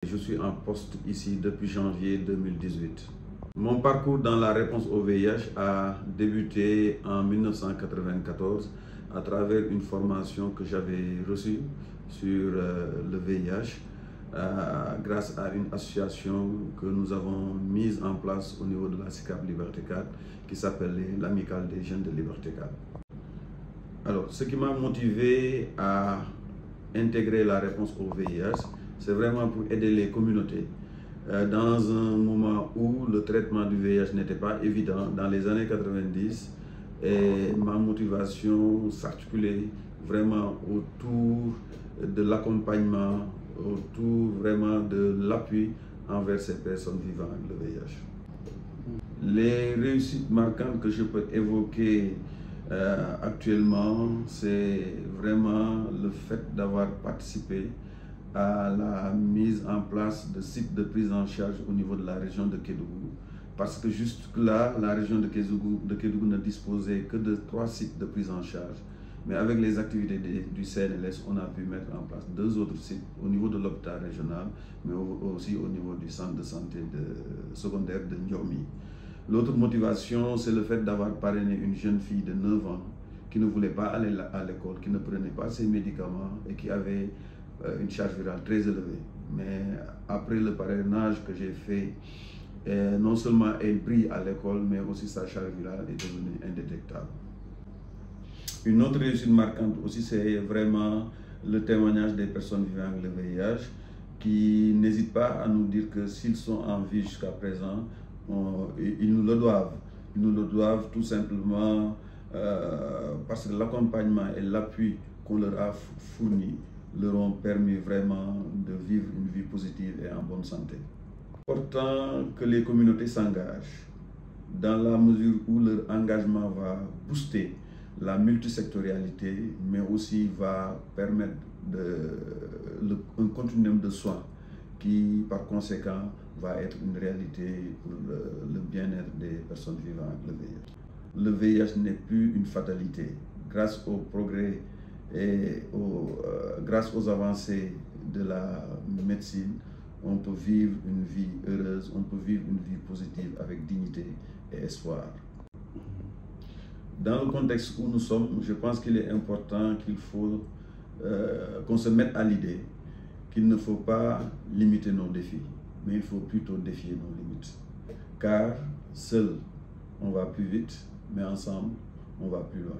Je suis en poste ici depuis janvier 2018. Mon parcours dans la réponse au VIH a débuté en 1994 à travers une formation que j'avais reçue sur le VIH grâce à une association que nous avons mise en place au niveau de la SICAP Liberté 4 qui s'appelait l'Amicale des jeunes de Liberté 4. Alors, ce qui m'a motivé à intégrer la réponse au VIH, c'est vraiment pour aider les communautés. Dans un moment où le traitement du VIH n'était pas évident, dans les années 90, et ma motivation s'articulait vraiment autour de l'accompagnement, autour vraiment de l'appui envers ces personnes vivant avec le VIH. Les réussites marquantes que je peux évoquer actuellement, c'est vraiment le fait d'avoir participé à la mise en place de sites de prise en charge au niveau de la région de Kédougou. Parce que jusque-là, la région de Kédougou ne disposait que de 3 sites de prise en charge. Mais avec les activités du CNLS, on a pu mettre en place 2 autres sites au niveau de l'hôpital régional, mais aussi au niveau du centre de santé secondaire de Ndiomi. L'autre motivation, c'est le fait d'avoir parrainé une jeune fille de 9 ans qui ne voulait pas aller à l'école, qui ne prenait pas ses médicaments et qui avait une charge virale très élevée. Mais après le parrainage que j'ai fait, non seulement elle brille à l'école, mais aussi sa charge virale est devenue indétectable. Une autre réussite marquante aussi, c'est vraiment le témoignage des personnes vivant avec le VIH qui n'hésitent pas à nous dire que s'ils sont en vie jusqu'à présent, ils nous le doivent. Ils nous le doivent tout simplement parce que l'accompagnement et l'appui qu'on leur a fourni leur ont permis vraiment de vivre une vie positive et en bonne santé. C'est important que les communautés s'engagent dans la mesure où leur engagement va booster la multisectorialité, mais aussi va permettre un continuum de soins qui, par conséquent, va être une réalité pour le bien-être des personnes vivant avec le VIH. Le VIH n'est plus une fatalité. Grâce au progrès et grâce aux avancées de la médecine, on peut vivre une vie heureuse, on peut vivre une vie positive avec dignité et espoir. Dans le contexte où nous sommes, je pense qu'il est important qu'il faut qu'on se mette à l'idée qu'il ne faut pas limiter nos défis, mais il faut plutôt défier nos limites. Car seul, on va plus vite, mais ensemble, on va plus loin.